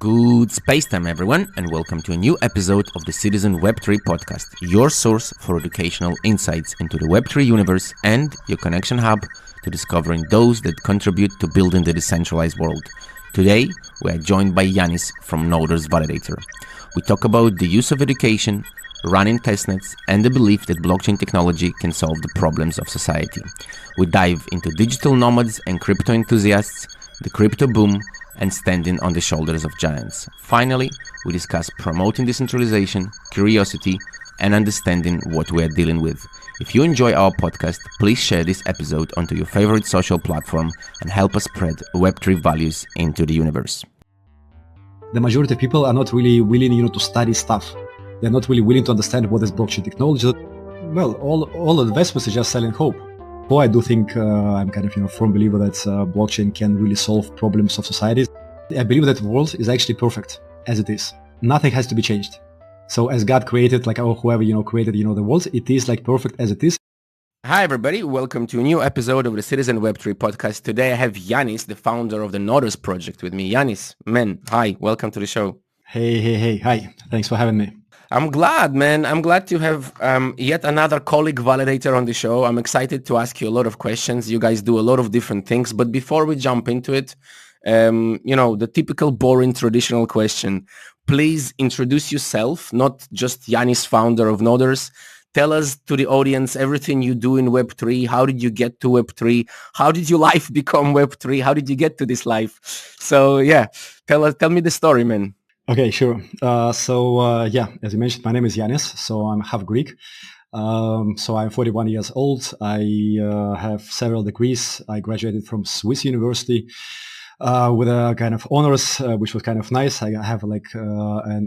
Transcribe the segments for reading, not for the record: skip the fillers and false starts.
Good space time, everyone, and welcome to a new episode of the Citizen Web3 podcast, your source for educational insights into the Web3 universe and your connection hub to discovering those that contribute to building the decentralized world. Today, we are joined by Ioannis from NODERS Validator. We talk about the use of education, running testnets, and the belief that blockchain technology can solve the problems of society. We dive into digital nomads and crypto enthusiasts, the crypto boom, and standing on the shoulders of giants. Finally, we discuss promoting decentralization, curiosity, and understanding what we are dealing with. If you enjoy our podcast, please share this episode onto your favorite social platform and help us spread Web3 values into the universe. The majority of people are not really willing, to study stuff. They're not really willing to understand what is blockchain technology. Well, all investments are just selling hope. So I do think I'm kind of, firm believer that blockchain can really solve problems of society. I believe that the world is actually perfect as it is. Nothing has to be changed. So as God created, or whoever, created, the world, it is perfect as it is. Hi, everybody. Welcome to a new episode of the Citizen Web3 podcast. Today I have Ioannis, the founder of the NODERS project with me. Ioannis, man, hi. Welcome to the show. Hey. Hi. Thanks for having me. I'm glad, man. I'm glad to have yet another colleague validator on the show. I'm excited to ask you a lot of questions. You guys do a lot of different things. But before we jump into it, the typical boring traditional question. Please introduce yourself, not just Ioannis, founder of NODERS. Tell us to the audience everything you do in Web3. How did you get to Web3? How did your life become Web3? How did you get to this life? So yeah, tell me the story, man. Okay, sure. As you mentioned, my name is Ioannis, so I'm half Greek. So I'm 41 years old. I have several degrees. I graduated from Swiss University with a kind of honors, which was kind of nice. I have an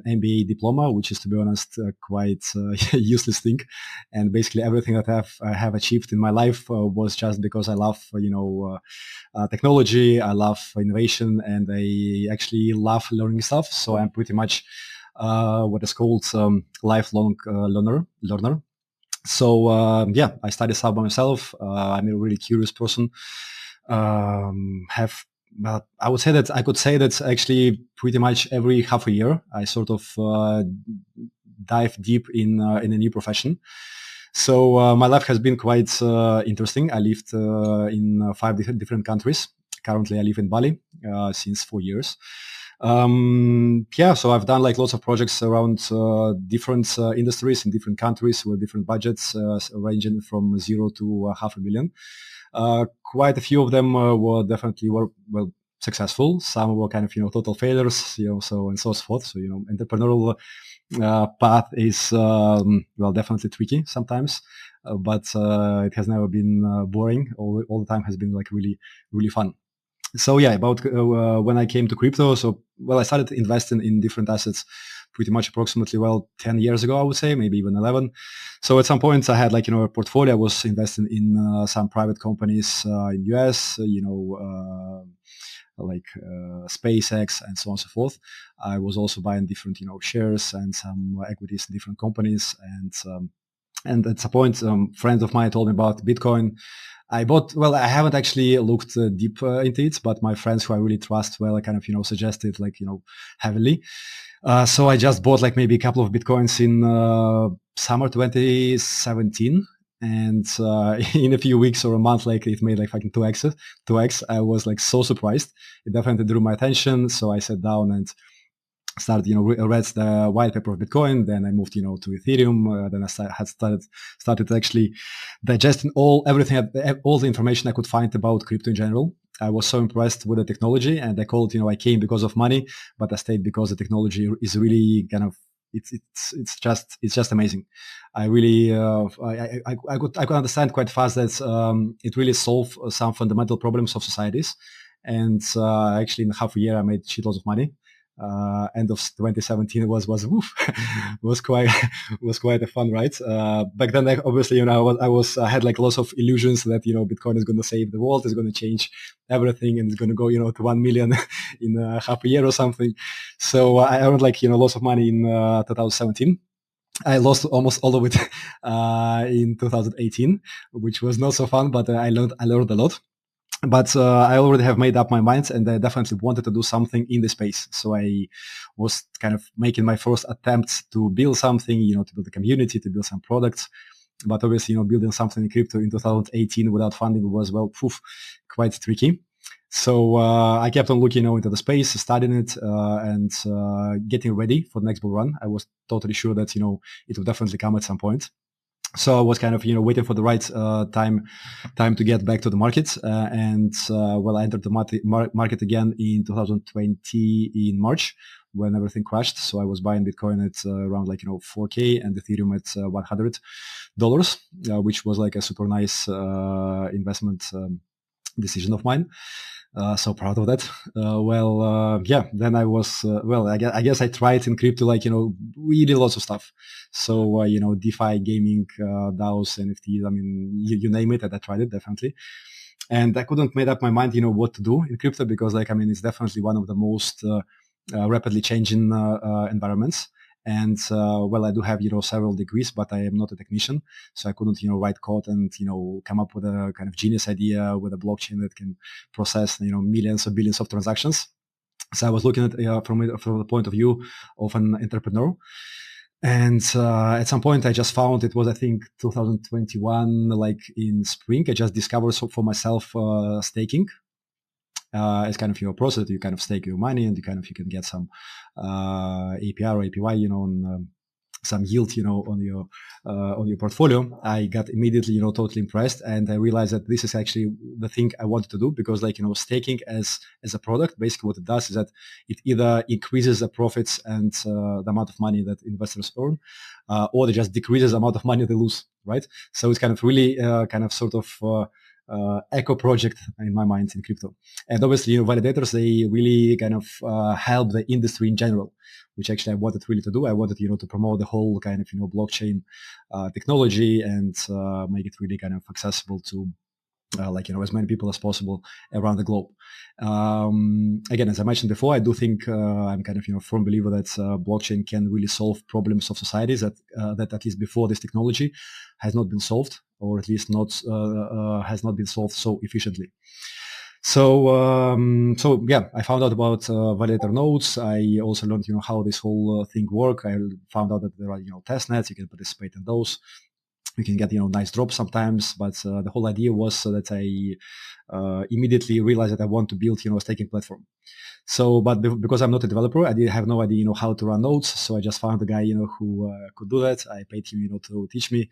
MBA diploma, which is, to be honest, quite useless thing. And basically everything that I have achieved in my life was just because I love, technology. I love innovation, and I actually love learning stuff. So I'm pretty much what is called lifelong learner. So I study stuff by myself. I'm a really curious person. I would say that I could say that actually pretty much every half a year I sort of dive deep in a new profession. So my life has been quite interesting. I lived in 5 different countries. Currently I live in Bali since 4 years. So I've done lots of projects around different industries in different countries with different budgets ranging from 0 to $500,000. Quite a few of them were successful. Some were kind of total failures, so and so forth. So entrepreneurial path is definitely tricky sometimes, but it has never been boring. All the time has been really really fun. So about when I came to crypto, I started investing in different assets pretty much approximately 10 years ago, I would say, maybe even 11. So at some point I had a portfolio. I was investing in some private companies in US, SpaceX and so on and so forth. I was also buying different shares and some equities in different companies, and at some point friends of mine told me about Bitcoin. I haven't actually looked deep into it, but my friends who I really trust suggested heavily. So I just bought maybe a couple of Bitcoins in summer 2017. And in a few weeks or a month, it made fucking 2x. I was so surprised. It definitely drew my attention. So I sat down and started, read the white paper of Bitcoin. Then I moved, to Ethereum. Then I started actually digesting all the information I could find about crypto in general. I was so impressed with the technology, and I called, I came because of money, but I stayed because the technology is really it's just amazing. I really I could understand quite fast that it really solved some fundamental problems of societies, and actually in half a year I made shitloads of money. End of 2017 was was quite a fun ride. Back then, obviously, I had lots of illusions that Bitcoin is going to save the world, is going to change everything, and it's going to go to 1 million in half a year or something. So I earned lots of money in 2017. I lost almost all of it in 2018, which was not so fun, but I learned a lot. But I already have made up my mind, and I definitely wanted to do something in the space. So I was kind of making my first attempt to build something, to build a community, to build some products. But obviously, building something in crypto in 2018 without funding was, quite tricky. So I kept on looking, into the space, studying it, and getting ready for the next bull run. I was totally sure that, it would definitely come at some point. So I was kind of, waiting for the right time to get back to the market. And I entered the market again in 2020 in March when everything crashed. So I was buying Bitcoin at around 4K and Ethereum at $100, which was like a super nice investment decision of mine. So proud of that. Then I was, I guess I tried in crypto, really lots of stuff. So, DeFi, gaming, DAOs, NFTs, I mean, you name it, and I tried it definitely. And I couldn't make up my mind, what to do in crypto because, it's definitely one of the most rapidly changing environments. And I do have several degrees, but I am not a technician, so I couldn't write code and come up with a kind of genius idea with a blockchain that can process millions or billions of transactions. So I was looking at from the point of view of an entrepreneur. And at some point, I just found it was, I think, 2021, like in spring. I just discovered for myself staking. It's kind of your process that you kind of stake your money and you can get some APR or APY, on some yield, on your portfolio. I got immediately, totally impressed, and I realized that this is actually the thing I wanted to do because, staking as a product, basically what it does is that it either increases the profits and the amount of money that investors earn, or it just decreases the amount of money they lose, right? So it's kind of really eco project in my mind in crypto. And obviously, validators, they really kind of help the industry in general, which actually I wanted really to do. I wanted, to promote the whole kind of, blockchain technology and make it really kind of accessible to as many people as possible around the globe. Again, as I mentioned before, I do think I'm kind of a firm believer that blockchain can really solve problems of societies that at least before this technology has not been solved, or at least has not been solved so efficiently. So I found out about validator nodes. I also learned how this whole thing works. I found out that there are test nets. You can participate in those. You can get nice drops sometimes, but the whole idea was that I immediately realized that I want to build a staking platform. So, but because I'm not a developer, I didn't have no idea how to run nodes. So I just found a guy who could do that. I paid him to teach me.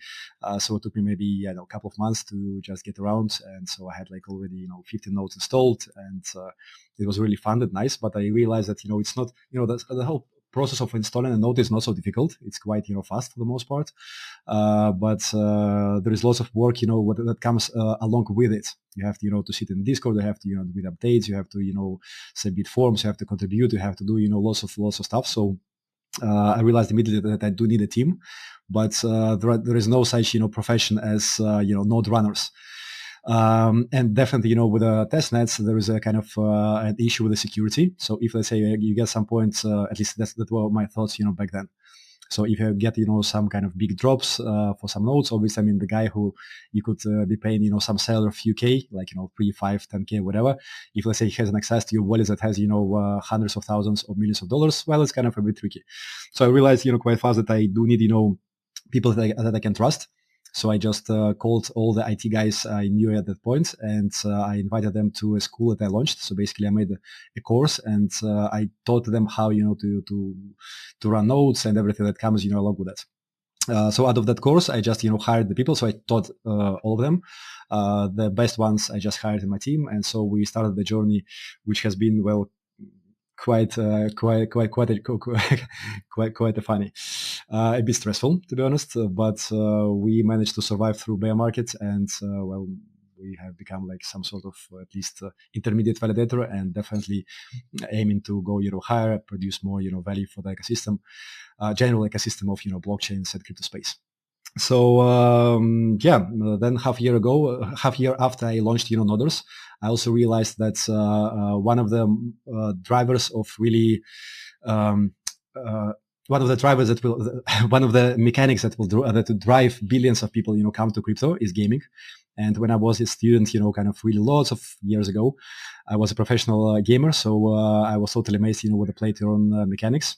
So it took me maybe a couple of months to just get around, and so I had already 15 nodes installed, and it was really fun and nice. But I realized that it's not the whole process of installing a node is not so difficult. It's quite fast for the most part, but there is lots of work that comes along with it. You have to to sit in Discord. You have to read updates. You have to submit forms. You have to contribute. You have to do lots of stuff. So I realized immediately that I do need a team, but there is no such profession as node runners. And definitely, with the test nets, there is a kind of an issue with the security. So if, let's say, you get some points, at least that were my thoughts, back then. So if you get, some kind of big drops for some nodes, obviously, I mean, the guy who you could be paying, some seller a few K, 3, 5, 10K, whatever. If, let's say, he has an access to your wallet that has, hundreds of thousands or millions of dollars, well, it's kind of a bit tricky. So I realized, quite fast that I do need, people that I can trust. So I just called all the IT guys I knew at that point, and I invited them to a school that I launched. So basically, I made a course, and I taught them how to run nodes and everything that comes along with that. So out of that course, I just hired the people. So I taught all of them. The best ones I just hired in my team, and so we started the journey, which has been quite funny, a bit stressful, to be honest. But we managed to survive through bear markets, and we have become some sort of at least intermediate validator, and definitely aiming to go higher, produce more value for the ecosystem, general ecosystem of blockchains and crypto space. So then half year after I launched NODERS, I also realized that one of the drivers of really one of the drivers that will one of the mechanics that will drive billions of people come to crypto is gaming. And when I was a student, kind of really lots of years ago, I was a professional gamer. So I was totally amazed, with the play-to-earn mechanics.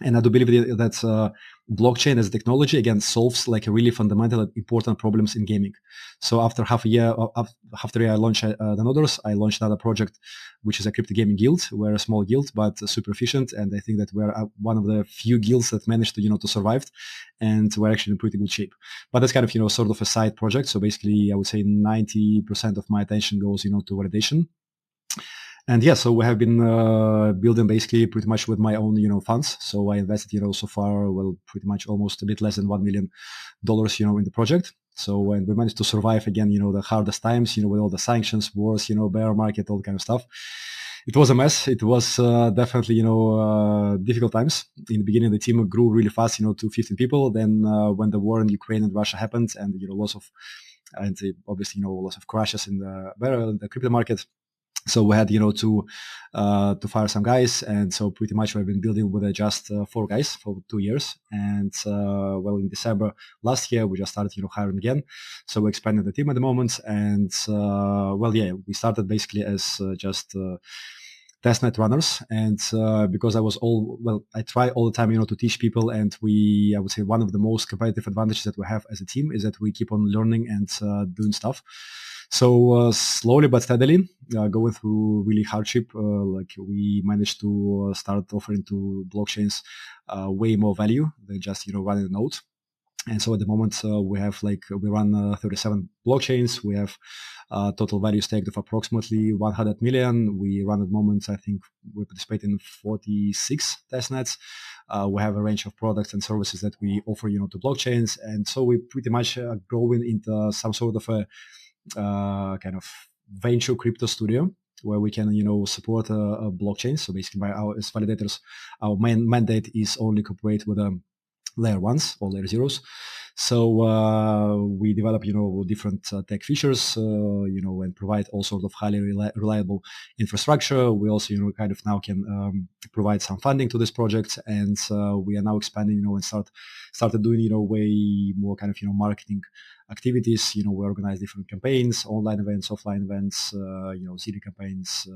And I do believe that blockchain as a technology, again, solves like a really fundamental and important problems in gaming. So after half a year I launched the NODERS, I launched another project, which is a crypto gaming guild. We're a small guild, but super efficient. And I think that we're one of the few guilds that managed to, to survive. And we're actually in pretty good shape. But that's kind of, sort of a side project. So basically, I would say 90% of my attention goes, to validation. And yeah, so we have been building basically pretty much with my own, funds. So I invested, so far, pretty much almost a bit less than $1 million, in the project. So, and we managed to survive again, the hardest times, with all the sanctions, wars, bear market, all kind of stuff. It was a mess. It was definitely, difficult times. In the beginning, the team grew really fast, to 15 people. Then when the war in Ukraine and Russia happened, and lots of, and obviously, lots of crashes in the crypto market. So we had, to fire some guys, and so pretty much we've been building with just 4 guys for 2 years. And in December last year we just started, hiring again. So we're expanding the team at the moment, and we started basically as just testnet runners. And because I try all the time, to teach people, and I would say one of the most competitive advantages that we have as a team is that we keep on learning and doing stuff. So slowly but steadily, going through really hardship, we managed to start offering to blockchains way more value than just running a node. And so at the moment we run 37 blockchains. We have total value staked of approximately 100 million. We run at the moment, I think we participate in 46 testnets. We have a range of products and services that we offer, to blockchains. And so we pretty much are growing into some sort of a kind of venture crypto studio where we can, support a blockchain. So basically as validators, our main mandate is only cooperate with layer 1s or layer 0s. So we develop, different tech features, and provide all sorts of highly reliable infrastructure. We also, kind of now can provide some funding to this project, and we are now expanding, and started doing, way more kind of, marketing activities. We organize different campaigns, online events, offline events, city campaigns,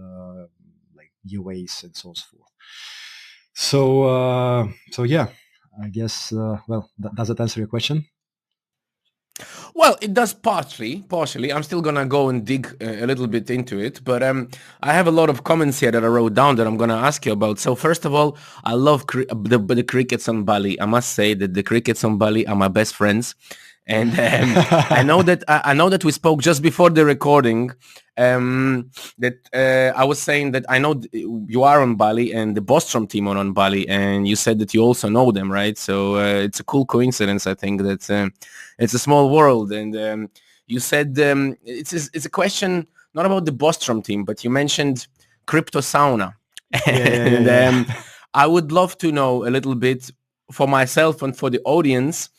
like giveaways and so forth. So yeah. I guess, does that answer your question? Well, it does partially. I'm still gonna go and dig a little bit into it, but I have a lot of comments here that I wrote down that I'm gonna ask you about. So first of all, I love the crickets on Bali. I must say that the crickets on Bali are my best friends. And I know that we spoke just before the recording. That I was saying that I know you are on Bali and the Bostrom team are on Bali, and you said that you also know them, right? So it's a cool coincidence. I think that it's a small world, and you said it's a question not about the Bostrom team, but you mentioned crypto sauna, and I would love to know a little bit for myself and for the audience.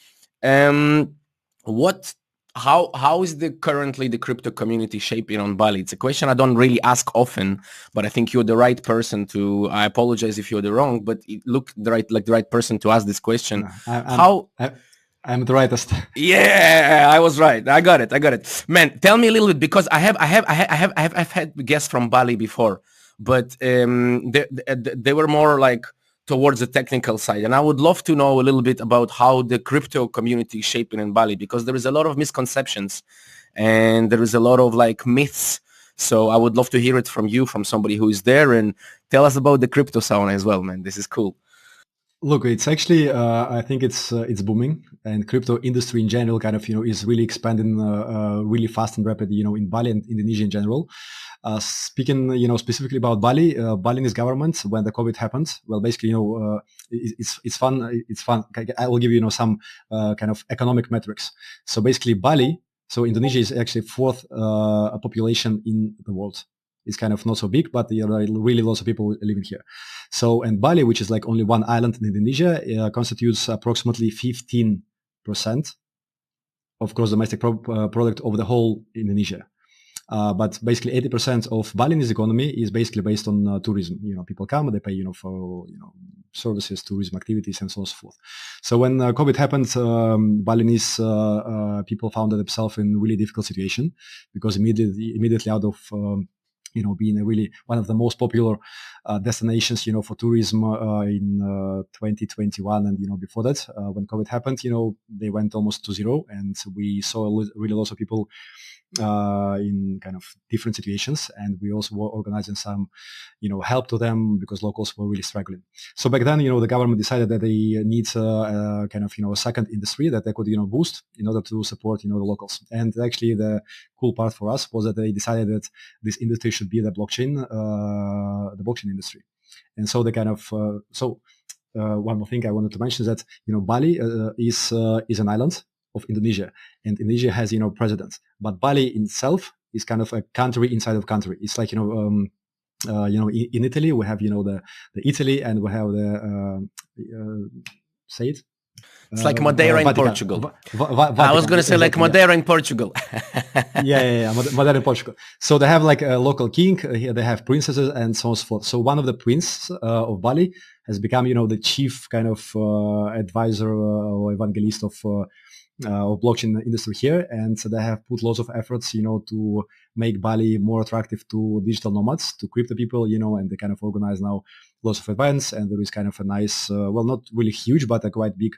How is currently the crypto community shaping on Bali? It's a question I don't really ask often, but I think you're the right person to. I apologize if you're the wrong, but it looked the right person to ask this question. No, I'm the rightest. Yeah, I was right. I got it. Man, tell me a little bit, because I've had guests from Bali before, but they were more like towards the technical side, and I would love to know a little bit about how the crypto community is shaping in Bali, because there is a lot of misconceptions and there is a lot of like myths. So I would love to hear it from you, from somebody who is there, and tell us about the crypto sauna as well, man. This is cool. Look, it's actually I think it's booming, and crypto industry in general kind of is really expanding really fast and rapidly, in Bali and Indonesia in general. Speaking, specifically about Bali, Balinese government, when the COVID happened, well, basically, it's fun. It's fun. I will give you, some kind of economic metrics. So basically, Bali. So Indonesia is actually fourth population in the world. It's kind of not so big, but there are really lots of people living here. So, and Bali, which is like only one island in Indonesia, constitutes approximately 15% of gross domestic product of the whole Indonesia. But basically 80% of Balinese economy is basically based on tourism. People come, they pay, for, services, tourism activities, and so on and so forth. So when COVID happened, Balinese people found themselves in really difficult situation, because immediately out of being a really one of the most popular destinations, for tourism in 2021 and before that, when COVID happened, they went almost to zero, and we saw really lots of people in kind of different situations, and we also were organizing some help to them, because locals were really struggling. So back then, the government decided that they need kind of a second industry that they could boost in order to support the locals. And actually the cool part for us was that they decided that this industry should be the blockchain industry. And so they kind of one more thing I wanted to mention is that Bali is an island of Indonesia, and Indonesia has president, but Bali itself is kind of a country inside of country. It's like in Italy we have the Italy, and we have the say it. It's like Madeira in Vatican. Portugal. Vatican. I was going to say like Madeira in Portugal. yeah, Madeira in Portugal. So they have like a local king. Here they have princesses and so on and so forth. So one of the princes of Bali has become, the chief kind of advisor or evangelist of blockchain industry here, and so they have put lots of efforts, to make Bali more attractive to digital nomads, to crypto people, and they kind of organize now lots of events, and there is kind of a nice, not really huge, but a quite big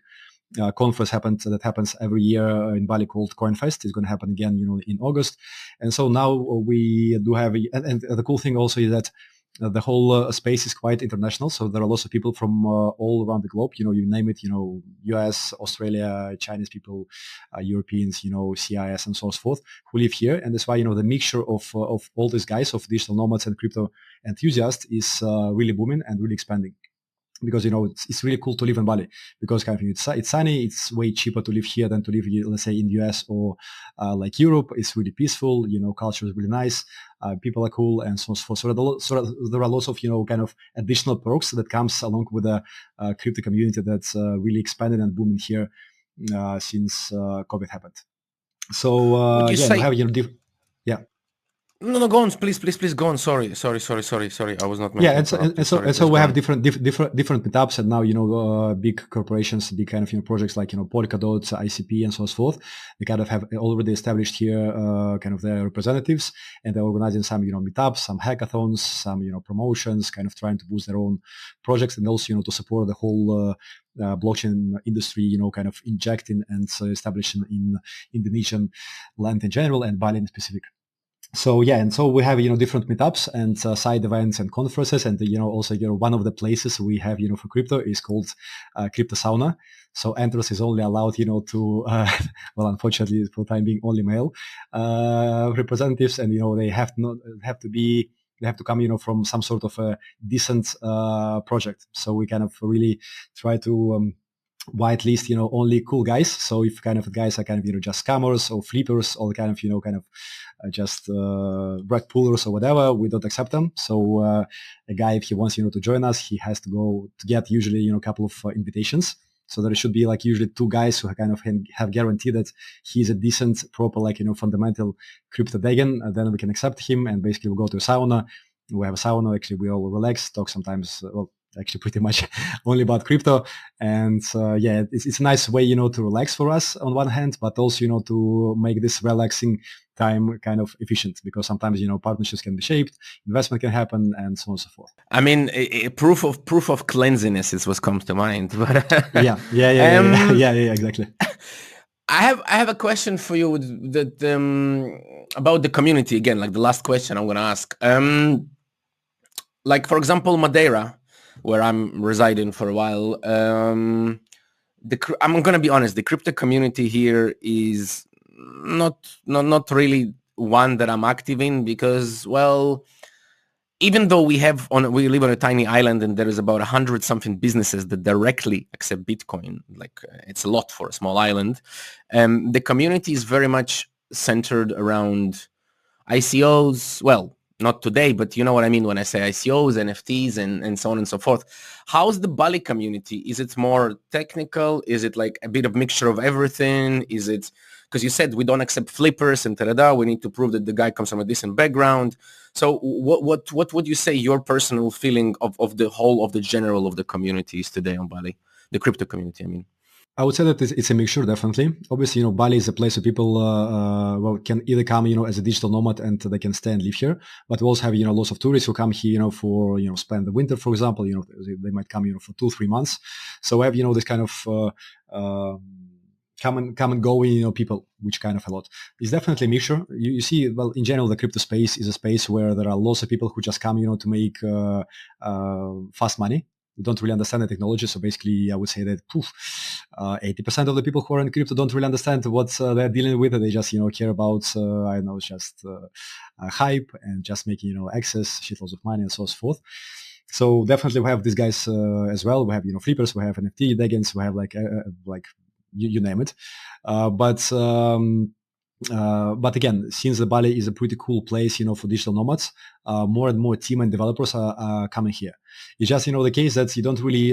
conference that happens every year in Bali called CoinFest. It's going to happen again, in August, and so now we do have, and the cool thing also is that the whole space is quite international, so there are lots of people from all around the globe. You name it. US, Australia, Chinese people, Europeans, CIS, and so on and so forth, who live here, and that's why the mixture of all these guys, of digital nomads and crypto enthusiasts, is really booming and really expanding. Because it's really cool to live in Bali, because kind of it's sunny. It's way cheaper to live here than to live, let's say, in the US or like Europe. It's really peaceful. Culture is really nice. People are cool, and so on. So there are lots of kind of additional perks that comes along with the crypto community that's really expanded and booming here since COVID happened. So we have yeah. No, go on, please go on. Sorry. I was not. Yeah, and so we have different meetups, and now big corporations, big kind of projects like Polkadot, ICP, and so on and so forth. They kind of have already established here kind of their representatives, and they're organizing some meetups, some hackathons, some promotions, kind of trying to boost their own projects, and also to support the whole blockchain industry, kind of injecting and establishing in Indonesian land in general and Bali in specific. So yeah, and so we have different meetups and side events and conferences, and also one of the places we have for crypto is called Crypto Sauna. So entrance is only allowed to well, unfortunately for the time being, only male representatives, and they have to come from some sort of a decent project. So we kind of really try to whitelist only cool guys. So if kind of guys are kind of just scammers or flippers or kind of just rug pullers or whatever, we don't accept them. So a guy, if he wants to join us, he has to go to get usually a couple of invitations. So there should be like usually two guys who kind of have guaranteed that he's a decent, proper, like fundamental crypto vegan, and then we can accept him, and basically we go to a sauna. We have a sauna. Actually, we all relax, talk sometimes. Actually pretty much only about crypto, and yeah, it's a nice way to relax for us on one hand, but also to make this relaxing time kind of efficient, because sometimes partnerships can be shaped, investment can happen, and so on and so forth. I mean, proof of cleanliness is what comes to mind. But yeah, exactly. I have a question for you that about the community again, like the last question I'm going to ask. Like for example, Madeira, where I'm residing for a while, I'm going to be honest, the crypto community here is not really one that I'm active in, because, well, even though we live on a tiny island and there is about 100-something businesses that directly accept Bitcoin, like it's a lot for a small island, the community is very much centered around ICOs, well, not today, but you know what I mean when I say ICOs, NFTs, and so on and so forth. How's the Bali community? Is it more technical? Is it like a bit of mixture of everything? Is it, because you said we don't accept flippers and da-da-da, we need to prove that the guy comes from a decent background. So what would you say your personal feeling of the whole of the general of the communities today on Bali, the crypto community, I mean? I would say that it's a mixture, definitely. Obviously, Bali is a place where people can either come, as a digital nomad and they can stay and live here. But we also have, lots of tourists who come here, for, spend the winter, for example. They might come, for 2-3 months. So we have, this kind of come and go, people, which kind of a lot. It's definitely a mixture. You see, well, in general, the crypto space is a space where there are lots of people who just come, to make fast money. They don't really understand the technology. So basically, I would say that 80% of the people who are in crypto don't really understand what they're dealing with. They just, care about, just hype and just making, access, shitloads of money and so forth. So definitely we have these guys as well. We have, flippers, we have NFT, Degans, we have like you name it. But again, since the Bali is a pretty cool place, for digital nomads, more and more team and developers are coming here. It's just, the case that you don't really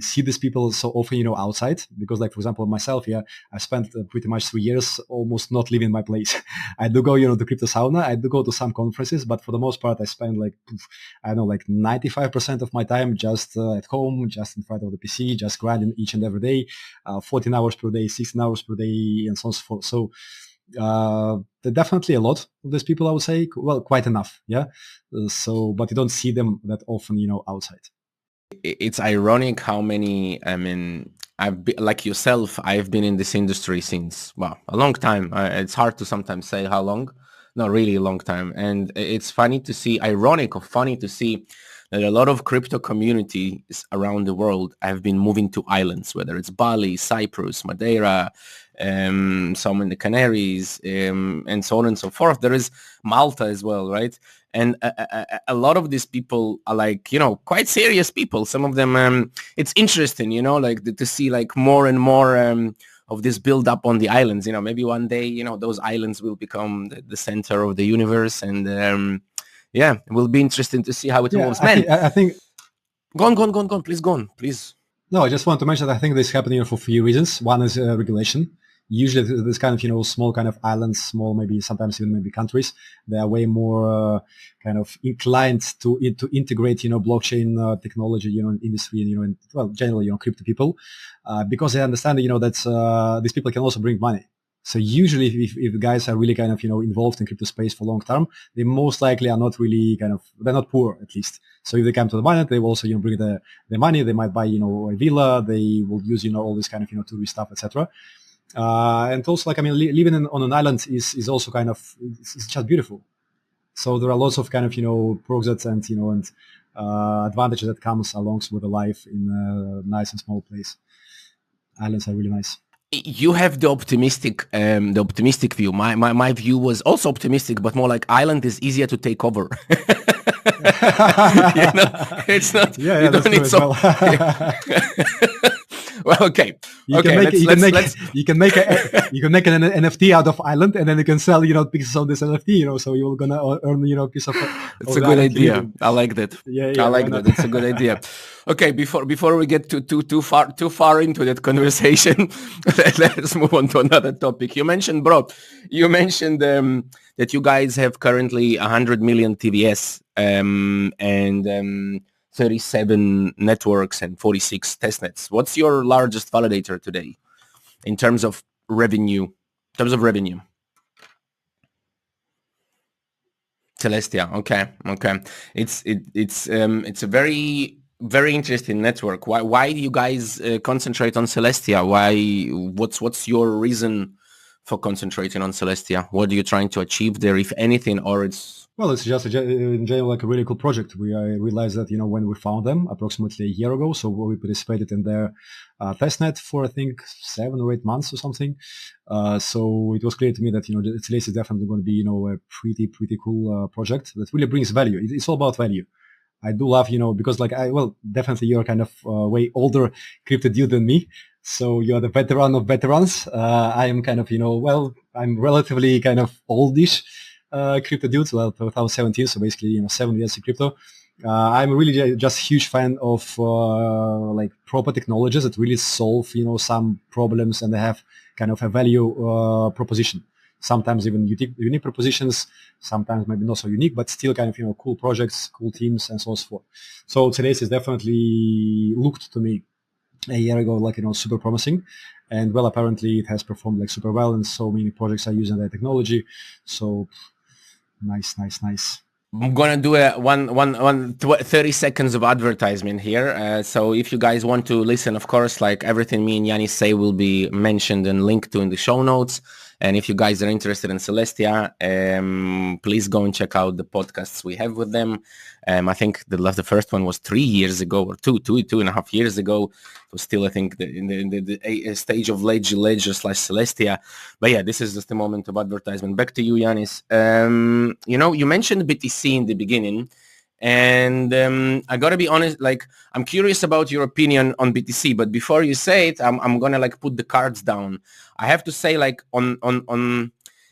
see these people so often, outside. Because, like, for example, myself, I spent pretty much 3 years almost not leaving my place. I do go, to crypto sauna. I do go to some conferences, but for the most part, I spend like 95% of my time just at home, just in front of the PC, just grinding each and every day, 14 hours per day, 16 hours per day, and so on and so forth. So there are definitely a lot of these people, I would say. Well, quite enough, yeah. But you don't see them that often, outside. It's ironic how many, I mean, I've been, like yourself, I've been in this industry since, well, a long time. It's hard to sometimes say how long, not really a long time. And it's funny to see, ironic or funny to see that a lot of crypto communities around the world have been moving to islands, whether it's Bali, Cyprus, Madeira, some in the Canaries, and so on and so forth. There is Malta as well, right? And a lot of these people are like, quite serious people. Some of them, it's interesting, like to see like more and more of this build up on the islands. Maybe one day, those islands will become the center of the universe. And it will be interesting to see how it evolves. I think. Go on. Please go on, please. No, I just want to mention that I think this is happening for a few reasons. One is regulation. Usually this kind of, small kind of islands, small, maybe sometimes even maybe countries, they are way more kind of inclined to integrate, blockchain technology, industry, and, well, generally, crypto people, because they understand, that these people can also bring money. So usually if guys are really kind of, involved in crypto space for long term, they most likely are not really they're not poor, at least. So if they come to the market, they will also, bring the money. They might buy, a villa. They will use, all this kind of, tourist stuff, etc. And also, living on an island is also kind of, it's just beautiful. So there are lots of kind of, progress and, and advantages that comes along with a life in a nice and small place. Islands are really nice. You have the optimistic view. My view was also optimistic, but more like island is easier to take over. It's not. Yeah, you don't need so. Well, okay. You can make an NFT out of island, and then you can sell, pieces of this NFT, so you're gonna earn, a piece of. It's a good idea. I like that. Yeah, I like that. It's a good idea. Okay, before we get too far into that conversation, let's move on to another topic. You mentioned that you guys have currently 100 million TVS and 37 networks and 46 testnets. What's your largest validator today in terms of revenue? Celestia. Okay. It's a very, very interesting network. Why do you guys concentrate on Celestia? What's your reason for concentrating on Celestia? What are you trying to achieve there, if anything, or it's... Well, it's just in general like a really cool project. I realized that, when we found them approximately a year ago, so we participated in their testnet for, I think, 7 or 8 months or something. So it was clear to me that, Celestia is definitely going to be, a pretty cool project that really brings value. It's all about value. I do love, because definitely you're kind of way older crypto dude than me. So you're the veteran of veterans. I am kind of, I'm relatively kind of oldish. crypto dude. Well, 2017, so basically 7 years in crypto. I'm really just huge fan of like proper technologies that really solve some problems, and they have kind of a value proposition. Sometimes even unique propositions, sometimes maybe not so unique, but still kind of cool projects, cool teams, and so forth. So today's is definitely looked to me a year ago like super promising, and well, apparently it has performed like super well, and so many projects are using that technology. So nice. I'm gonna do a 30 seconds of advertisement here. So if you guys want to listen, of course, like everything me and Ioannis say will be mentioned and linked to in the show notes. And if you guys are interested in Celestia, please go and check out the podcasts we have with them. I think the first one was 3 years ago, or two and a half years ago. It was still, I think, in the stage of Ledger/Celestia. But yeah, this is just a moment of advertisement. Back to you, Ioannis. You mentioned BTC in the beginning. And I gotta be honest, like I'm curious about your opinion on BTC, but before you say it, I'm gonna like put the cards down. I have to say, like on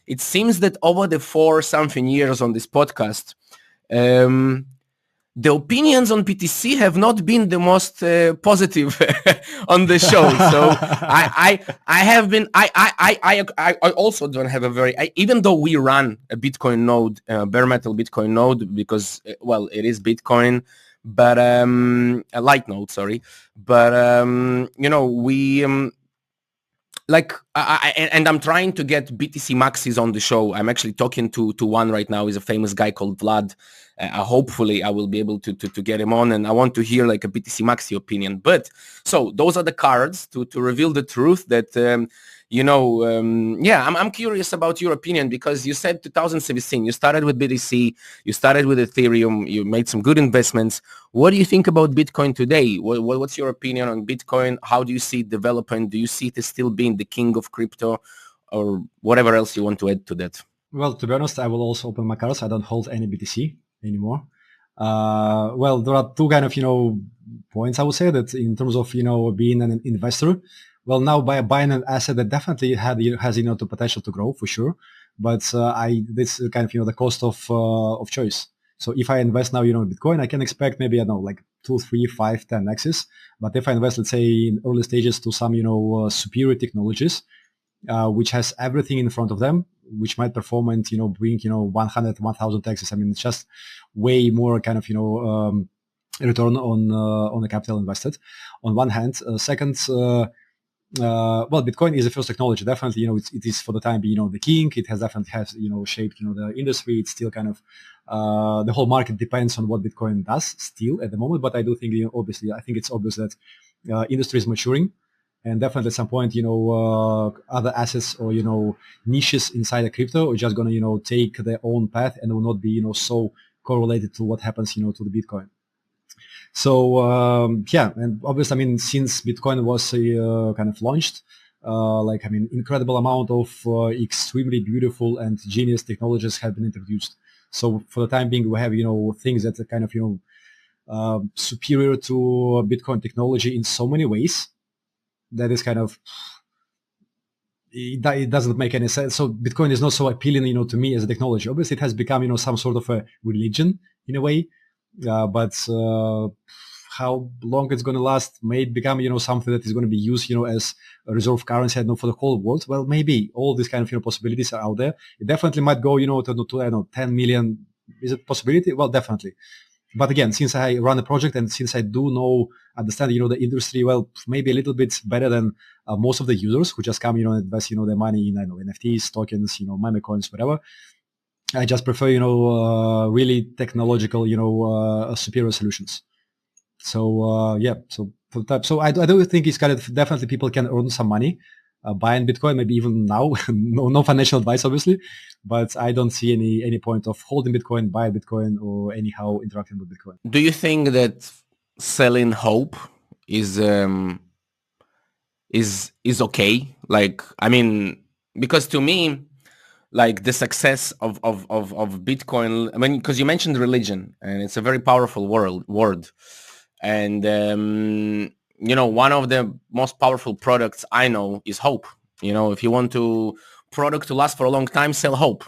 it seems that over the 4-something years on this podcast, the opinions on BTC have not been the most positive on the show. So I have been I also don't have a very even though we run a Bitcoin node, bare metal Bitcoin node, because well, it is Bitcoin, but a light node, sorry, but we like and I'm trying to get BTC maxis on the show. I'm actually talking to one right now. He's a famous guy called Vlad. Hopefully I will be able to get him on, and I want to hear like a BTC maxi opinion. But so those are the cards to reveal the truth that I'm curious about your opinion, because you said 2017 you started with BTC, you started with Ethereum, you made some good investments. What do you think about Bitcoin today? What's your opinion on Bitcoin? How do you see it developing? Do you see it as still being the king of crypto, or whatever else you want to add to that? Well, to be honest, I will also open my cards. I don't hold any BTC anymore. Well, there are two kind of points I would say, that in terms of being an investor. Well, now by buying an asset that definitely has the potential to grow for sure, but this is kind of the cost of choice. So if I invest now in Bitcoin, I can expect maybe I don't know, like 2, 3, 5, 10x's. But if I invest, let's say in early stages to some superior technologies, which has everything in front of them, which might perform and bring 100, 1000x's. I mean, it's just way more kind of return on the capital invested. On one hand, second. Well, Bitcoin is the first technology. Definitely, it is for the time being, the king. It has shaped, the industry. It's still kind of the whole market depends on what Bitcoin does still at the moment. But I do think, obviously, I think it's obvious that industry is maturing, and definitely at some point, other assets or niches inside the crypto are just gonna take their own path and will not be so correlated to what happens to the Bitcoin. So and obviously, I mean, since Bitcoin was kind of launched, incredible amount of extremely beautiful and genius technologies have been introduced. So for the time being, we have things that are kind of superior to Bitcoin technology in so many ways that is kind of it doesn't make any sense. So Bitcoin is not so appealing, to me as a technology. Obviously, it has become some sort of a religion in a way. But how long it's going to last may it become something that is going to be used as a reserve currency for the whole world. Well, maybe all these kind of possibilities are out there. It definitely might go to I don't know, 10 million. Is it a possibility? Well, definitely. But again, since I run a project and since I do understand the industry well, maybe a little bit better than most of the users who just come and invest their money in NFTs, tokens, meme coins, whatever. I just prefer, really technological, superior solutions. So so I do think it's kind of definitely people can earn some money buying Bitcoin, maybe even now. no financial advice, obviously, but I don't see any point of holding Bitcoin, buying Bitcoin, or anyhow interacting with Bitcoin. Do you think that selling hope is okay? Like, I mean, because to me, like the success of Bitcoin, I mean, because you mentioned religion, and it's a very powerful word. And, one of the most powerful products I know is hope. If you want product to last for a long time, sell hope.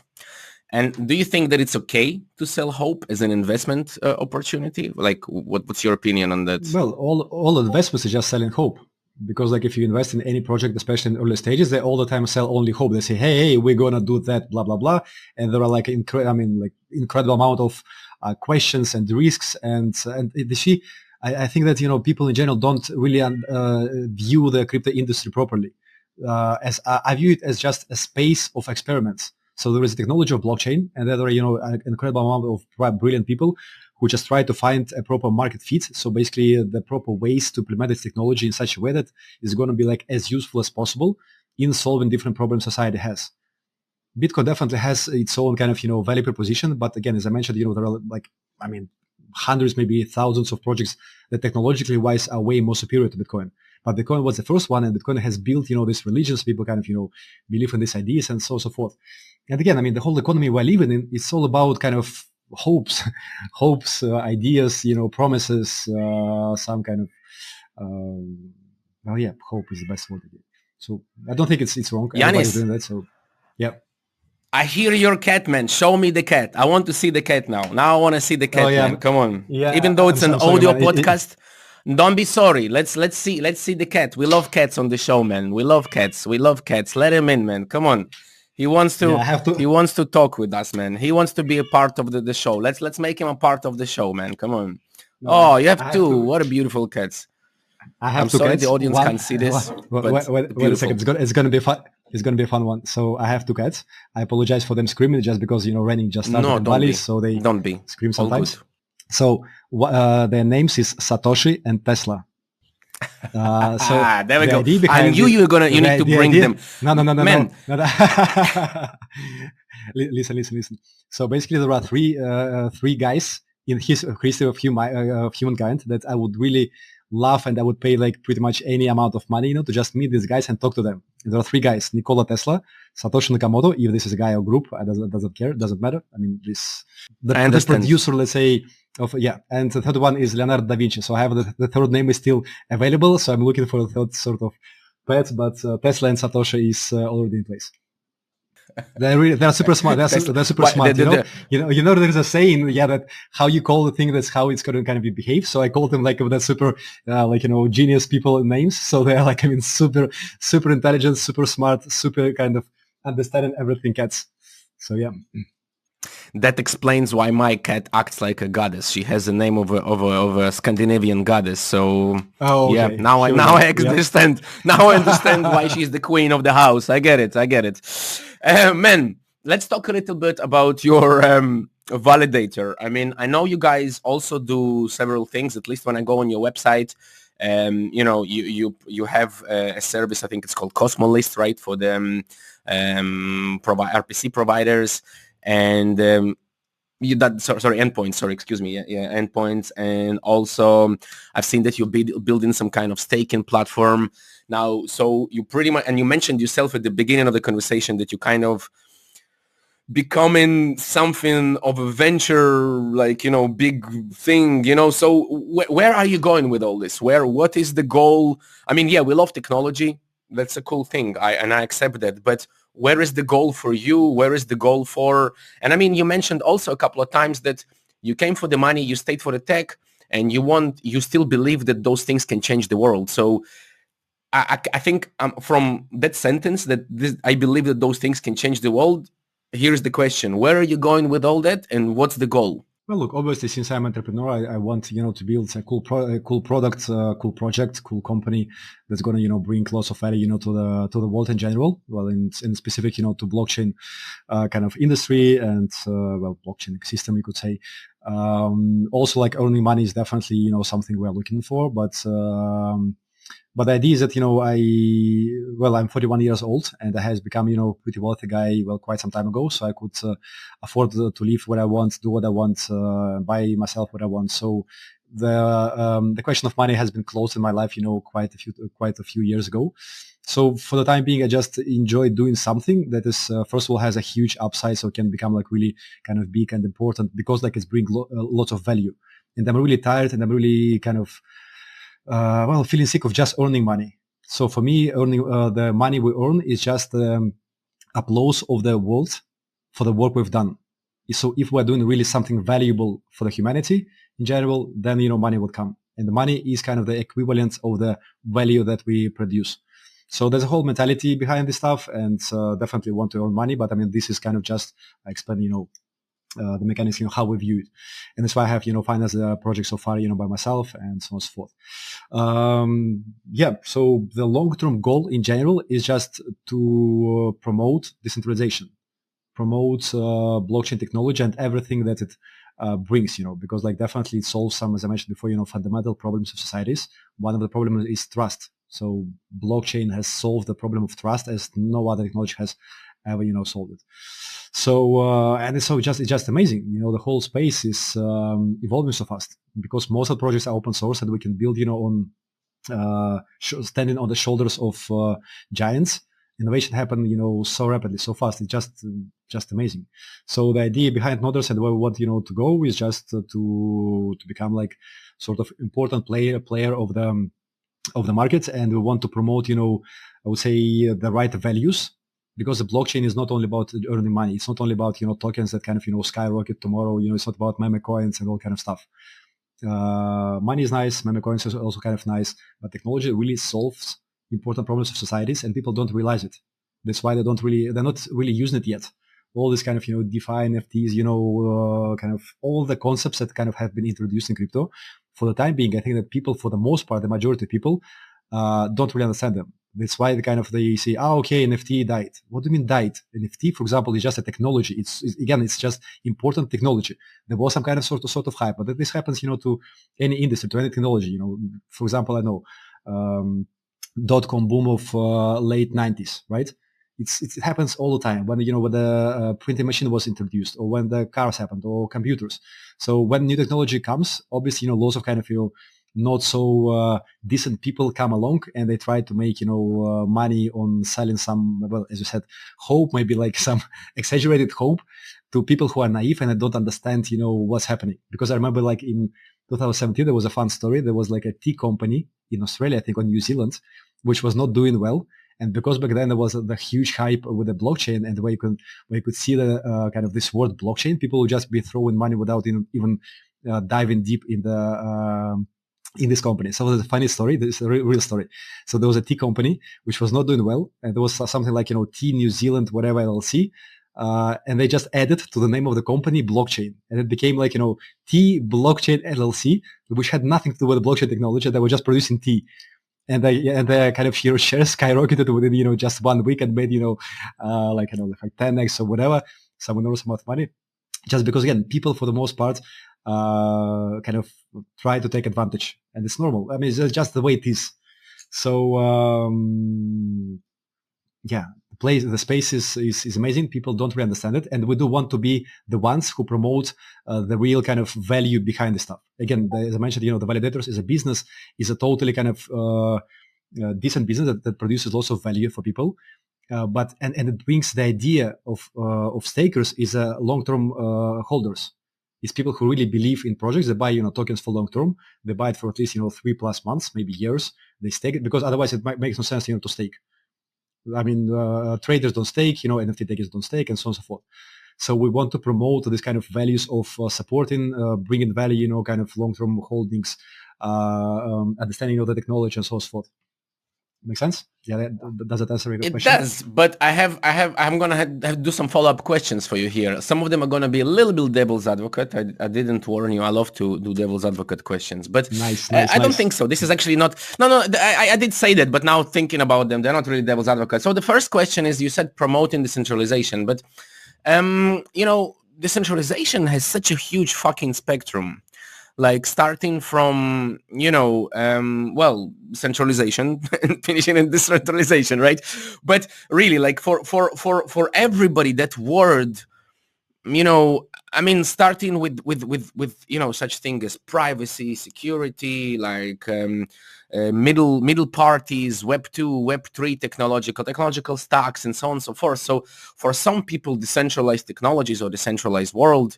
And do you think that it's okay to sell hope as an investment opportunity? Like, what's your opinion on that? Well, all investments are just selling hope. Because like if you invest in any project, especially in early stages, they all the time sell only hope. They say, hey, we're gonna do that, blah blah blah, and there are like incredible amount of questions and risks, and you see, I think that people in general don't really view the crypto industry properly. As I view it as just a space of experiments. So there is a technology of blockchain, and there are an incredible amount of brilliant people who just try to find a proper market fit. So basically the proper ways to implement this technology in such a way that it's going to be like as useful as possible in solving different problems society has. Bitcoin definitely has its own kind of, value proposition. But again, as I mentioned, there are hundreds, maybe thousands of projects that technologically wise are way more superior to Bitcoin. But Bitcoin was the first one, and Bitcoin has built, these religions. People kind of, believe in these ideas and so forth. And again, the whole economy we're living in, it's all about kind of hopes, ideas, promises, some kind of, hope is the best word. So I don't think it's wrong. Everybody's doing that. So, yeah. I hear your cat, man. Show me the cat. I want to see the cat now. Now I want to see the cat, man. Come on. Yeah, even though it's an audio podcast, don't be sorry. Let's see the cat. We love cats on the show, man. We love cats. Let him in, man. Come on. He wants to. He wants to talk with us, man. He wants to be a part of the show. Let's make him a part of the show, man. Come on. No, you have two. What a beautiful cats. I'm sorry cats. The audience can't see this. Wait a second. It's gonna be fun. It's gonna be a fun one. So I have two cats. I apologize for them screaming just because raining just started in Bali, so they scream sometimes. So their names is Satoshi and Tesla. So there we go. I knew you need to bring them. No. Listen. So basically, there are three guys in history of humankind that I would really love, and I would pay like pretty much any amount of money, to just meet these guys and talk to them. And there are three guys: Nikola Tesla, Satoshi Nakamoto. If this is a guy or group, doesn't care, doesn't matter. The producer, let's say. And the third one is Leonardo da Vinci. So I have the third name is still available. So I'm looking for a third sort of pet, but Tesla and Satoshi is already in place. They're super smart. They're super smart. There's a saying, that how you call the thing, that's how it's going to kind of behave. So I call them like the super, genius people names. So they're super, super intelligent, super smart, super kind of understanding everything cats. So yeah. That explains why my cat acts like a goddess. She has the name of a Scandinavian goddess. So okay. Now I understand. Now I understand why she's the queen of the house. I get it. Man, let's talk a little bit about your validator. I know you guys also do several things. At least when I go on your website, you have a service. I think it's called Cosmolist, right, for the RPC providers. And endpoints. Endpoints. And also, I've seen that you're building some kind of staking platform now. So you pretty much, and you mentioned yourself at the beginning of the conversation that you kind of becoming something of a venture, big thing. So where are you going with all this? What is the goal? We love technology. That's a cool thing. I accept that, but where is the goal for you? Where is the goal for? And you mentioned also a couple of times that you came for the money, you stayed for the tech, and you still believe that those things can change the world. So I think from that sentence I believe that those things can change the world. Here's the question: where are you going with all that, and what's the goal? Well, look, obviously, since I'm an entrepreneur, I want, to build a cool product, cool project, cool company that's going to, bring lots of value, to the world in general. Well, in specific, to blockchain kind of industry and, blockchain system, you could say. Also, earning money is definitely, something we're looking for, but the idea is that, I'm 41 years old and I has become, pretty wealthy guy, quite some time ago. So I could afford to live where I want, do what I want, buy myself what I want. So the question of money has been closed in my life, quite a few years ago. So for the time being, I just enjoy doing something that is, first of all, has a huge upside. So it can become really kind of big and important because it's bring lots of value. And I'm really tired and I'm really kind of, feeling sick of just earning money. So for me, earning the money we earn is just applause of the world for the work we've done. So if we're doing really something valuable for the humanity in general, then, money will come. And the money is kind of the equivalent of the value that we produce. So there's a whole mentality behind this stuff, and definitely want to earn money. But I mean, this is kind of just explain, the mechanics, how we view it. And that's why I have, financed the project so far, by myself and so on and so forth. So the long-term goal in general is just to promote decentralization, promote blockchain technology and everything that it brings, because like definitely it solves some, as I mentioned before, fundamental problems of societies. One of the problems is trust. So blockchain has solved the problem of trust as no other technology has ever, solved it. So it's just amazing. The whole space is evolving so fast because most of the projects are open source and we can build, on standing on the shoulders of giants. Innovation happened, so rapidly, so fast. It's just amazing. So the idea behind NODERS and where we want, to go is just to become like sort of important player of the market, and we want to promote, I would say the right values, because the blockchain is not only about earning money. It's not only about, tokens that kind of, skyrocket tomorrow. It's not about meme coins and all kind of stuff. Money is nice. Meme coins is also kind of nice, but technology really solves important problems of societies, and people don't realize it. That's why they're not really using it yet. All this kind of, DeFi, NFTs, kind of all the concepts that kind of have been introduced in crypto. For the time being, I think that people, for the most part, the majority of people, don't really understand them. That's why they say, okay, NFT died. What do you mean died? NFT, for example, is just a technology. It's just important technology. There was some kind of sort of hype, but this happens, to any industry, to any technology. For example, I know .com boom of late 90s, right? It happens all the time when the printing machine was introduced, or when the cars happened, or computers. So when new technology comes, obviously, lots of kind of not so decent people come along, and they try to make money on selling some, well, as you said, hope, maybe like some exaggerated hope to people who are naive and don't understand what's happening. Because I remember like in 2017 there was a fun story. There was like a tea company in Australia, I think, or New Zealand, which was not doing well. And because back then there was the huge hype with the blockchain, and where you could see the kind of this word blockchain, people would just be throwing money without even diving deep in this company. So it's a funny story. This is a real story. So there was a tea company which was not doing well, and there was something like Tea New Zealand whatever LLC, and they just added to the name of the company blockchain, and it became like Tea Blockchain LLC, which had nothing to do with the blockchain technology. They were just producing tea. And the kind of shares skyrocketed within just 1 week, and made like 10x or whatever, some enormous amount of money, just because again people for the most part kind of try to take advantage, and it's normal. I mean, it's just the way it is. So the space is amazing. People don't really understand it, and we do want to be the ones who promote the real kind of value behind the stuff. Again, as I mentioned, the validators is a business, is a totally kind of decent business that produces lots of value for people. But it brings the idea of stakers is long-term holders. It's people who really believe in projects. They buy tokens for long-term. They buy it for at least 3+ months, maybe years. They stake it, because otherwise it makes no sense to stake. I mean, traders don't stake, NFT takers don't stake, and so on and so forth. So we want to promote this kind of values of supporting, bringing value, kind of long-term holdings, understanding of the technology, and so on and so forth. Make sense? Yeah, does that answer your question? It does, but I'm gonna have to do some follow-up questions for you here. Some of them are gonna be a little bit devil's advocate. I didn't warn you. I love to do devil's advocate questions, but I don't think so. This is actually not. No. I did say that, but now thinking about them, they're not really devil's advocate. So the first question is, you said promoting decentralization, but decentralization has such a huge fucking spectrum. Like starting from, centralization and finishing in decentralization, right? But really, like for everybody, that word, starting with such thing as privacy, security, like middle parties, Web 2, Web 3 technological stacks, and so on and so forth. So for some people, decentralized technologies or decentralized world,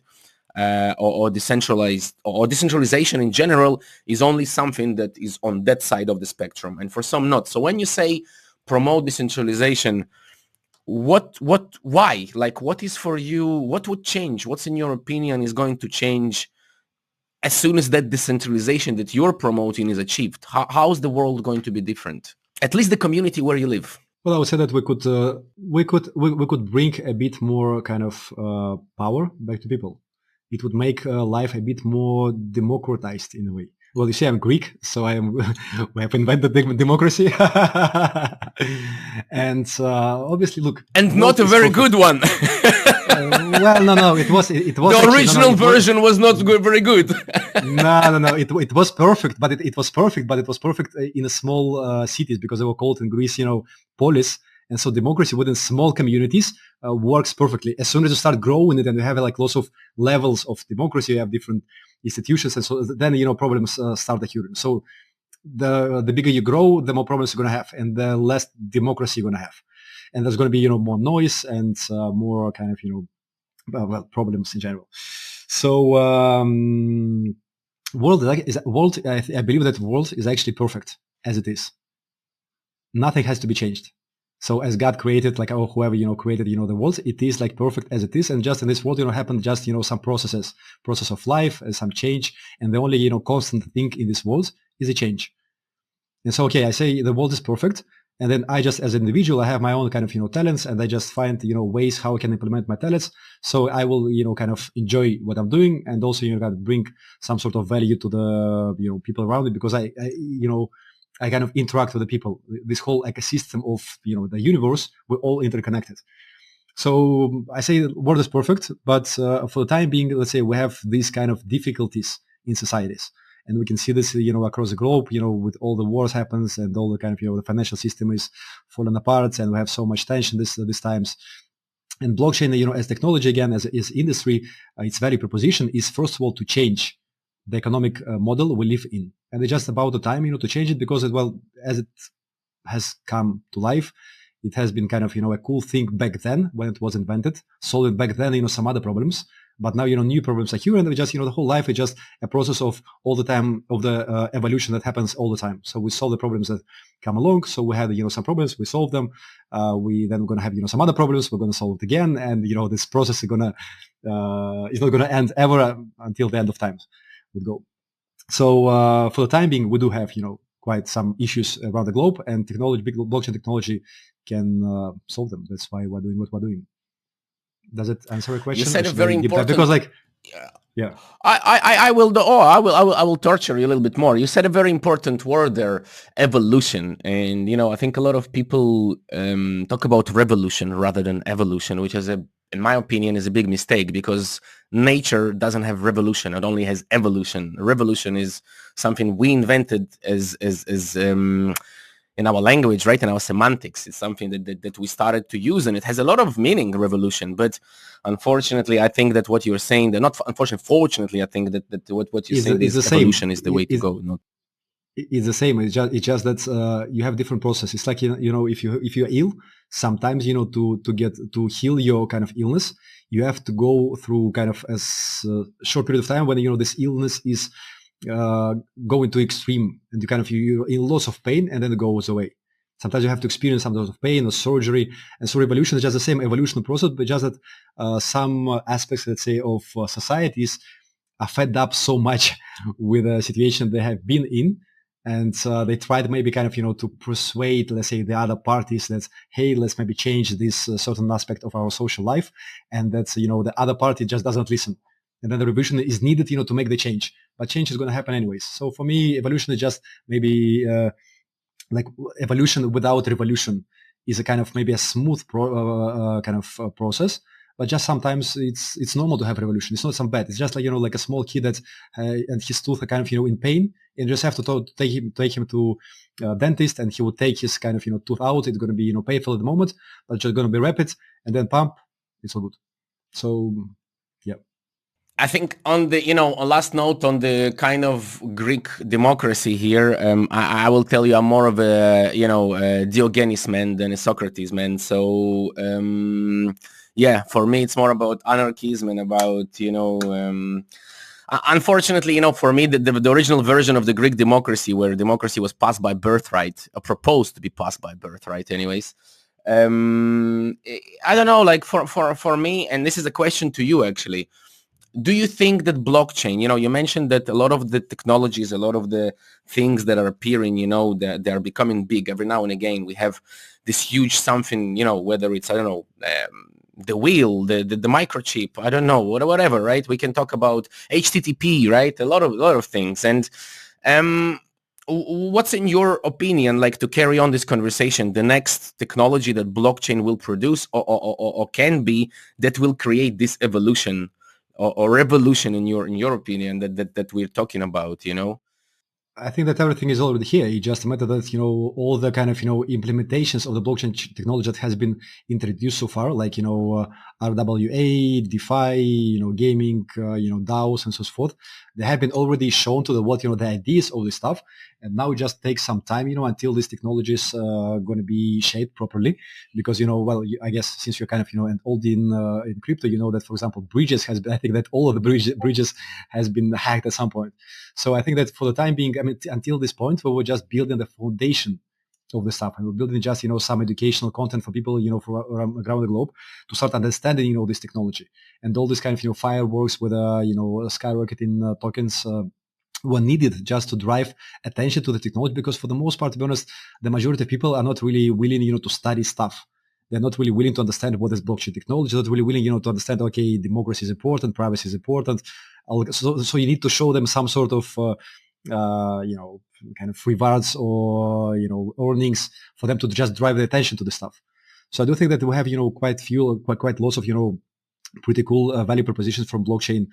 or decentralization in general is only something that is on that side of the spectrum, and for some not. So when you say promote decentralization, why? Like, what is for you? What would change? What's in your opinion is going to change as soon as that decentralization that you're promoting is achieved? How is the world going to be different? At least the community where you live. Well, I would say that we could bring a bit more kind of power back to people. It would make life a bit more democratized in a way. Well, you see, I'm Greek, so we have invented democracy, and obviously, look, and not a very good one. Well, no, it was the original version was not very good. no, it was perfect, but it was perfect in a small cities, because they were called in Greece, polis, and so democracy within small communities works perfectly. As soon as you start growing it and you have like lots of levels of democracy, you have different institutions, and so then problems start occurring. So the bigger you grow, the more problems you're going to have, and the less democracy you're going to have, and there's going to be more noise and more kind of problems in general. So world I believe that world is actually perfect as it is. Nothing has to be changed. So as God created, like, or whoever created the world, it is like perfect as it is, and just in this world happened just some process of life, some change, and the only constant thing in this world is a change. And so I say the world is perfect, and then I just, as an individual, I have my own kind of talents, and I just find ways how I can implement my talents. So I will kind of enjoy what I'm doing, and also bring some sort of value to the people around me, because I kind of interact with the people. This whole ecosystem of the universe, we're all interconnected. So I say the world is perfect, but for the time being, let's say we have these kind of difficulties in societies, and we can see this across the globe. With all the wars happens, and all the kind of the financial system is falling apart, and we have so much tension these times. And blockchain, as technology, again, as industry, its value proposition is, first of all, to change the economic model we live in, and it's just about the time to change it, because as it has come to life, it has been kind of a cool thing back then when it was invented, solving back then some other problems, but now new problems are here, and we just the whole life is just a process of all the time of the evolution that happens all the time. So we solve the problems that come along. So we had some problems, we solve them, we then going to have some other problems, we're going to solve it again, and this process is not going to end ever until the end of time would go. So for the time being, we do have quite some issues around the globe, and blockchain technology can solve them. That's why we're doing what we're doing. Does it answer a question? You said a very important, because yeah. I will torture you a little bit more. You said a very important word there, evolution, and I think a lot of people talk about revolution rather than evolution, which is in my opinion, is a big mistake, because nature doesn't have revolution; it only has evolution. Revolution is something we invented as in our language, right? In our semantics, it's something that we started to use, and it has a lot of meaning, revolution. But unfortunately, I think that what you're saying, fortunately, I think that what you're saying is evolution is the way to go. It's the same. It's just that you have different processes. It's like if you're ill, sometimes to heal your kind of illness, you have to go through kind of a short period of time when this illness is going to extreme, and you're in lots of pain, and then it goes away. Sometimes you have to experience some sort of pain or surgery, and so evolution is just the same evolution process, but just that some aspects, let's say, of societies are fed up so much with the situation they have been in. And they tried maybe kind of, to persuade, let's say, the other parties that, hey, let's maybe change this certain aspect of our social life. And that's, the other party just doesn't listen. And then the revolution is needed, to make the change. But change is going to happen anyways. So for me, evolution is just maybe like evolution without revolution is a kind of maybe a smooth process. But just sometimes it's normal to have revolution. It's not some bad. It's just like like a small kid that and his tooth are kind of in pain, and you just have to take him to dentist, and he will take his kind of tooth out. It's going to be painful at the moment, but it's just going to be rapid, and then pump. It's all good. So yeah. I think on the on last note on the kind of Greek democracy here, I will tell you I'm more of a a Diogenes man than a Socrates man. So. Yeah, for me, it's more about anarchism and about, unfortunately, for me, the original version of the Greek democracy, where democracy was passed by birthright, proposed to be passed by birthright anyways, I don't know, like for me, and this is a question to you actually. Do you think that blockchain, you mentioned that a lot of the technologies, a lot of the things that are appearing, they are becoming big every now and again. We have this huge something, whether it's, I don't know, the wheel, the microchip, I don't know, whatever, right? We can talk about HTTP, right? A lot of things. And um, what's in your opinion, like, to carry on this conversation, the next technology that blockchain will produce or can be that will create this evolution or revolution in your opinion that we're talking about, I think that everything is already here. It's just a matter that, all the kind of, implementations of the blockchain technology that has been introduced so far, like, RWA, DeFi, gaming, DAOs and so forth, they have been already shown to the world, the ideas of this stuff. And now it just takes some time, until these technologies are going to be shaped properly. Because, I guess since you're kind of, and old in crypto, you know that, for example, bridges has been, I think that all of the bridges has been hacked at some point. So I think that for the time being, I mean, until this point, we were just building the foundation of the stuff, and we're building just, some educational content for people, around the globe to start understanding, this technology and all this kind of, fireworks with, skyrocketing tokens. Were needed just to drive attention to the technology, because for the most part, to be honest, the majority of people are not really willing, to study stuff. They're not really willing to understand what is blockchain technology. They're not really willing, to understand, okay, democracy is important, privacy is important. So you need to show them some sort of, kind of rewards or, earnings for them to just drive the attention to the stuff. So I do think that we have, quite lots of, pretty cool value propositions from blockchain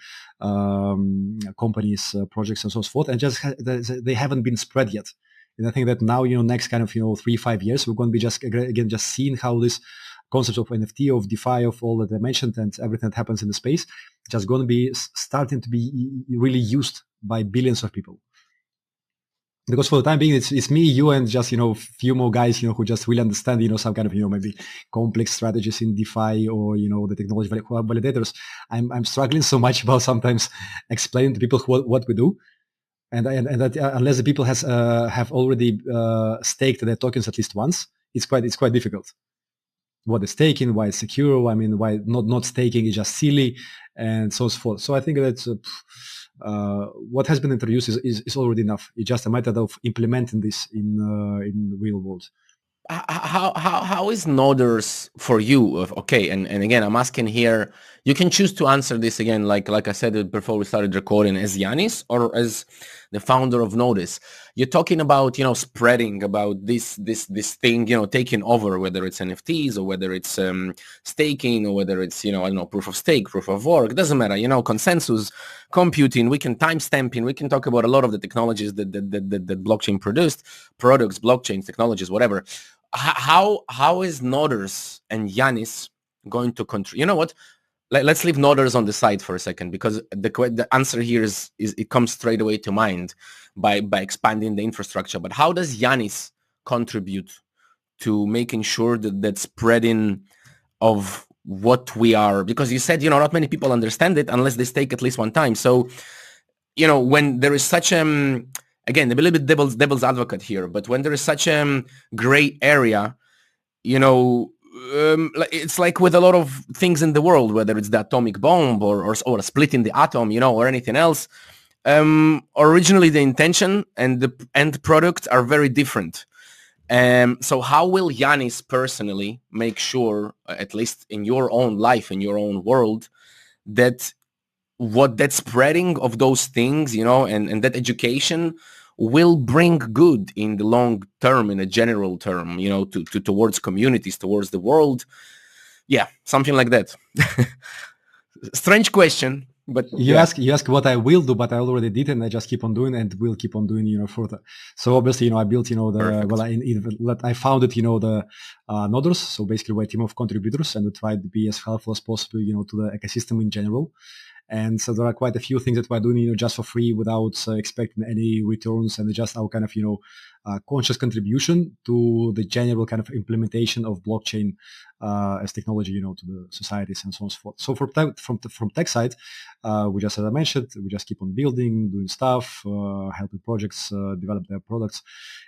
companies, projects, and so forth, and just they haven't been spread yet. And I think that now, next kind of 3-5 years, we're going to be just again just seeing how this concepts of NFT, of DeFi, of all that I mentioned, and everything that happens in the space, just going to be starting to be really used by billions of people. Because for the time being, it's me, you, and just, few more guys, who just really understand, some kind of, maybe complex strategies in DeFi or, the technology validators. I'm struggling so much about sometimes explaining to people what we do. And that unless the people have already staked their tokens at least once, it's quite difficult. What is staking, why it's secure, I mean, why not staking is just silly, and so forth. So I think that what has been introduced is already enough. It's just a matter of implementing this in the real world. How is NODERS for you? Okay, and again, I'm asking here, you can choose to answer this again, like I said before we started recording, as Ioannis or as the founder of NODERS. You're talking about, spreading about this thing, taking over, whether it's NFTs or whether it's staking or whether it's, I don't know, proof of stake, proof of work, doesn't matter, consensus computing, we can timestamping, we can talk about a lot of the technologies that blockchain produced, products, blockchain technologies, whatever. How is NODERS and Ioannis going to contribute? You know what? Let's leave NODERS on the side for a second, because the answer here is it comes straight away to mind by expanding the infrastructure. But how does Ioannis contribute to making sure that spreading of what we are? Because you said, not many people understand it unless they stake at least one time. So, when there is such again, a little bit devil's advocate here, but when there is such a gray area, it's like with a lot of things in the world, whether it's the atomic bomb or splitting the atom, or anything else. Originally, the intention and the end product are very different. So how will Ioannis personally make sure, at least in your own life, in your own world, that that spreading of those things, and that education will bring good in the long term, in a general term, towards communities, towards the world? Yeah, something like that. Strange question, but you ask what I will do, but I already did, and I just keep on doing and will keep on doing, further. So obviously, I built, I founded, the NODERS. So basically, we're a team of contributors, and we try to be as helpful as possible, to the ecosystem in general. And so there are quite a few things that we're doing, just for free without expecting any returns, and just our kind of, conscious contribution to the general kind of implementation of blockchain as technology, to the societies and so on and so forth. So from tech side, we just, as I mentioned, we just keep on building, doing stuff, helping projects develop their products,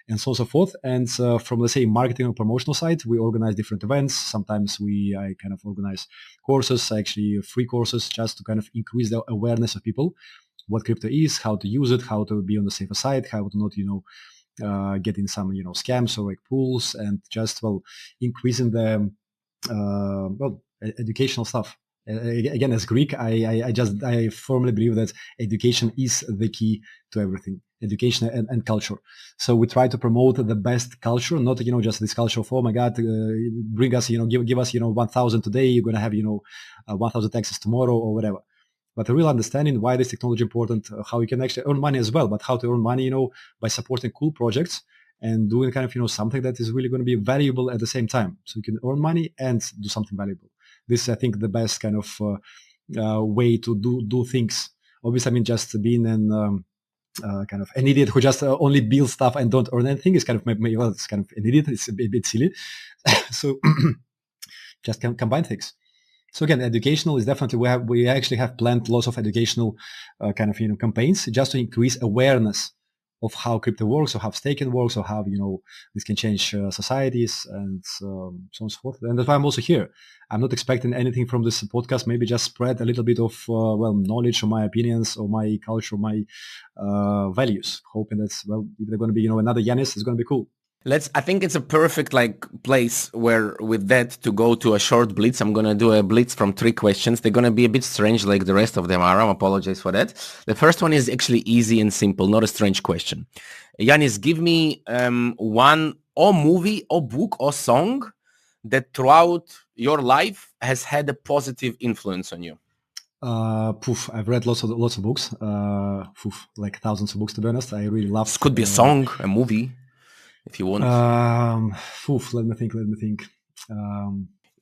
and so on and so forth. And from, let's say, marketing or promotional side, we organize different events. Sometimes I kind of organize courses, actually free courses, just to kind of increase the awareness of people, what crypto is, how to use it, how to be on the safer side, how to not, get in some, scams or like pools, and just, increasing the, educational stuff. Again, as Greek, I firmly believe that education is the key to everything. Education and culture. So we try to promote the best culture, not just this culture of, oh my God, bring us, give us 1,000 today, you're gonna have 1,000 taxes tomorrow or whatever. But a real understanding why this technology important, how you can actually earn money as well, but how to earn money, by supporting cool projects and doing kind of something that is really going to be valuable at the same time. So you can earn money and do something valuable. This is, I think, the best kind of way to do things. Obviously, I mean, just being kind of an idiot who just only builds stuff and don't earn anything is kind of it's kind of an idiot. It's a bit silly. So just combine things. So again, educational is definitely, we actually have planned lots of educational kind of campaigns just to increase awareness of how crypto works, or how staking works, or how this can change societies, and so on and so forth. And that's why I'm also here. I'm not expecting anything from this podcast. Maybe just spread a little bit of knowledge, or my opinions, or my culture, or my values. Hoping that if they're going to be another Ioannis, it's going to be cool. I think it's a perfect place where with that to go to a short blitz. I'm going to do a blitz from 3 questions. They're going to be a bit strange like the rest of them are. I apologize for that. The first one is actually easy and simple, not a strange question. Ioannis, give me one or movie or book or song that throughout your life has had a positive influence on you. I've read lots of books, like thousands of books, to be honest. I really love. This could be a song, a movie. If you want. Let me think.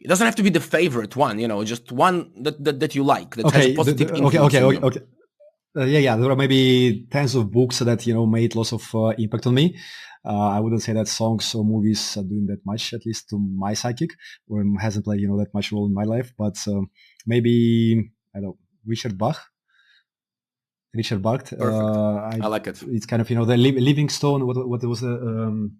It doesn't have to be the favorite one, just one that you like, that has a positive influence on you. Okay. There are maybe tens of books that, made lots of impact on me. I wouldn't say that songs or movies are doing that much, at least to my psychic, or hasn't played, that much role in my life. But maybe, I don't know, Richard Bach. I like it. It's kind of the Livingstone. What was the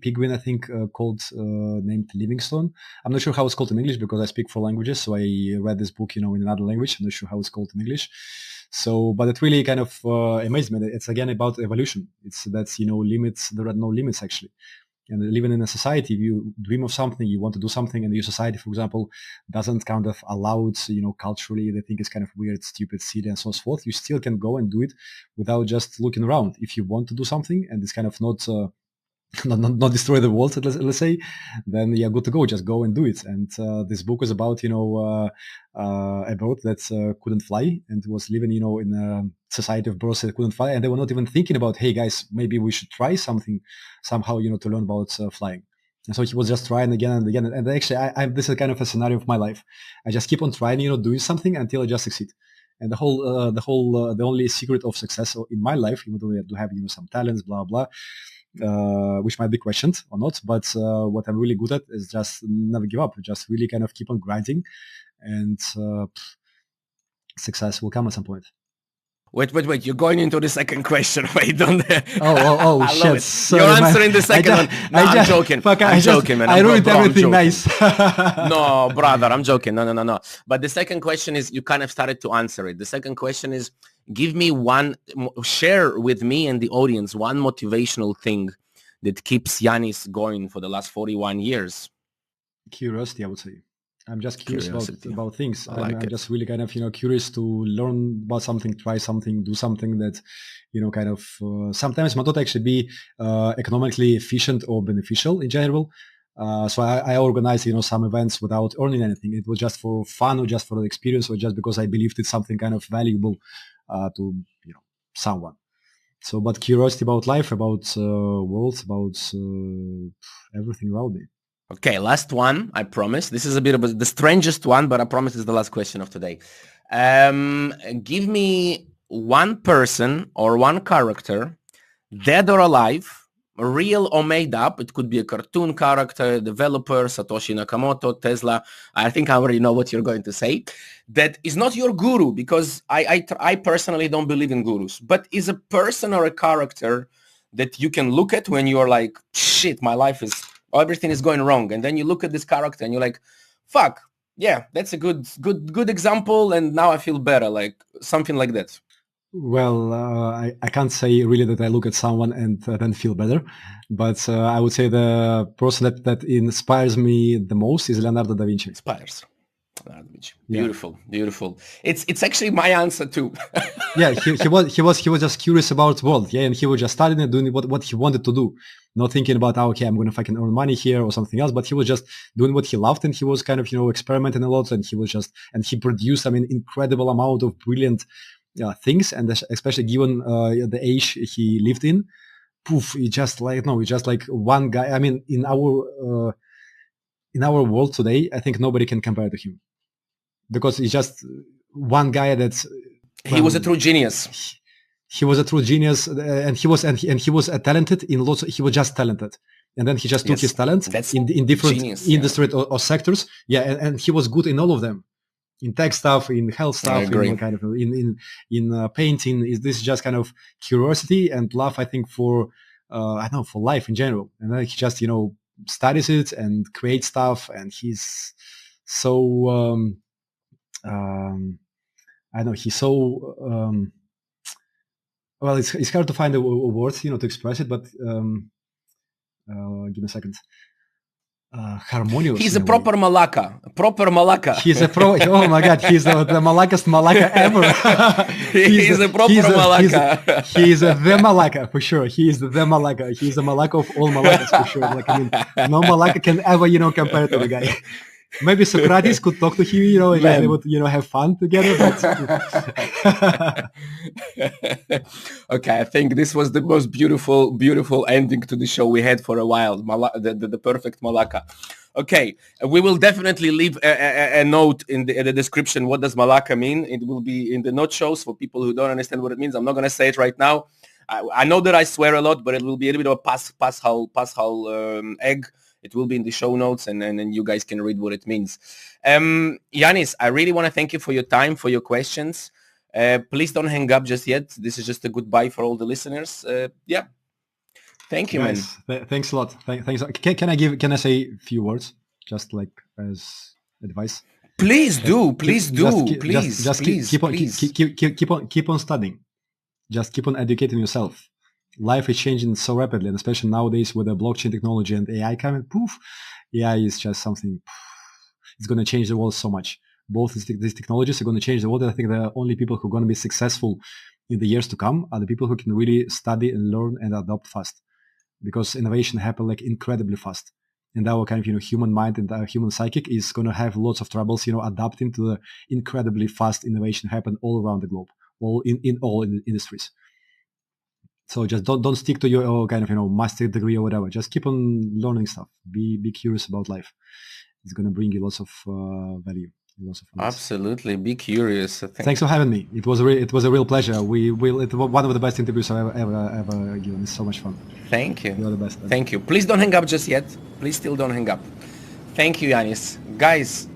penguin? I think called named Livingstone. I'm not sure how it's called in English because I speak 4 languages. So I read this book, in another language. I'm not sure how it's called in English. So, but it really kind of amazed me. It's again about evolution. That's limits. There are no limits actually. And living in a society, if you dream of something, you want to do something, and your society, for example, doesn't kind of allow it, culturally, they think it's kind of weird, stupid, silly, and so on and so forth, you still can go and do it without just looking around. If you want to do something, and it's kind of not destroy the world, let's say, then you're good to go. Just go and do it. And this book was about, a bird that couldn't fly and was living, in a society of birds that couldn't fly. And they were not even thinking about, hey guys, maybe we should try something somehow, to learn about flying. And so he was just trying again and again. And actually, this is kind of a scenario of my life. I just keep on trying, doing something until I just succeed. And the only secret of success in my life, even though I do have, some talents, blah, blah, which might be questioned or not, but what I'm really good at is just never give up, just really kind of keep on grinding, and success will come at some point. Wait, you're going into the second question. Wait, don't. Oh, shit. Sorry, you're answering the second one. No, I'm joking. I'm joking, man. I ruined everything nice. No, brother, I'm joking. No. But the second question is, you kind of started to answer it. The second question is, share with me and the audience one motivational thing that keeps Ioannis going for the last 41 years. Curiosity, I would say. I'm just curious about things. I'm just really kind of, curious to learn about something, try something, do something that, kind of sometimes might not actually be economically efficient or beneficial in general. So I organized, some events without earning anything. It was just for fun, or just for the experience, or just because I believed it's something kind of valuable to, someone. So, but curiosity about life, about worlds, about everything around me. Okay, last one, I promise. This is a bit of the strangest one, but I promise it's the last question of today. Give me one person or one character dead or alive, real or made up. It could be a cartoon character, developer, Satoshi Nakamoto, Tesla. I think I already know what you're going to say. That is not your guru, because I personally don't believe in gurus, but is a person or a character that you can look at when you're like, shit, my life is, everything is going wrong. And then you look at this character and you're like, fuck, yeah, that's a good example. And now I feel better, like something like that. Well, I can't say really that I look at someone and then feel better, but I would say the person that inspires me the most is Leonardo da Vinci. Inspires. Beautiful, yeah. Beautiful. It's actually my answer too. Yeah, he was just curious about the world, yeah, and he was just studying and doing what he wanted to do, not thinking about okay, I'm going to fucking earn money here or something else, but he was just doing what he loved, and he was kind of experimenting a lot, and he produced incredible amount of brilliant things, and especially given the age he lived in, it's just like one guy. I mean, in our world today, I think nobody can compare to him, because he's just one guy that's. He was a true genius. He was a true genius, and he was talented in lots. He was just talented, and then he just took his talent in different industries or sectors. Yeah, and he was good in all of them. In tech stuff, in health stuff, in painting. This is just kind of curiosity and love, I think, for for life in general. And then he just studies it and creates stuff, and he's so he's so well. It's hard to find a word to express it, but give me a second. Harmonious. He's a proper Malaka. He's a oh my god, he's the Malakast Malaka ever. he's a proper Malaka. He's the Malaka for sure. He is the Malaka. He's the Malaka of all Malakas for sure. Like, I mean, no Malaka can ever compare to the guy. Maybe Socrates could talk to him, and they would, have fun together. But okay, I think this was the most beautiful ending to the show we had for a while. The perfect Malaka. Okay, we will definitely leave a note in the description. What does Malaka mean? It will be in the note shows for people who don't understand what it means. I'm not going to say it right now. I know that I swear a lot, but it will be a little bit of a passhal egg. It will be in the show notes, and you guys can read what it means. Ioannis, I really want to thank you for your time, for your questions. Please don't hang up just yet. This is just a goodbye for all the listeners. Yeah. Thank you, man. Thanks a lot. Thanks. Can I say a few words, just like as advice? Please do. Please keep on studying. Just keep on educating yourself. Life is changing so rapidly, and especially nowadays with the blockchain technology and AI coming, AI is just something. It's going to change the world so much. Both these technologies are going to change the world. And I think the only people who are going to be successful in the years to come are the people who can really study and learn and adopt fast, because innovation happens like incredibly fast. And our kind of human mind and our human psychic is going to have lots of troubles adapting to the incredibly fast innovation happen all around the globe, all in all industries. So just don't stick to your kind of master degree or whatever. Just keep on learning stuff. Be curious about life. It's going to bring you lots of value, lots of. Absolutely, be curious. Thanks for having me. It was a real pleasure. It was one of the best interviews I've ever given. It's so much fun. Thank you. You're the best. Thank you. Please don't hang up just yet. Please still don't hang up. Thank you, Ioannis. Guys,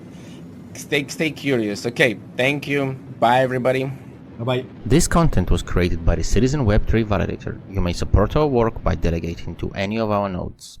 stay curious. Okay. Thank you. Bye, everybody. Bye-bye. This content was created by the Citizen Web3 Validator. You may support our work by delegating to any of our nodes.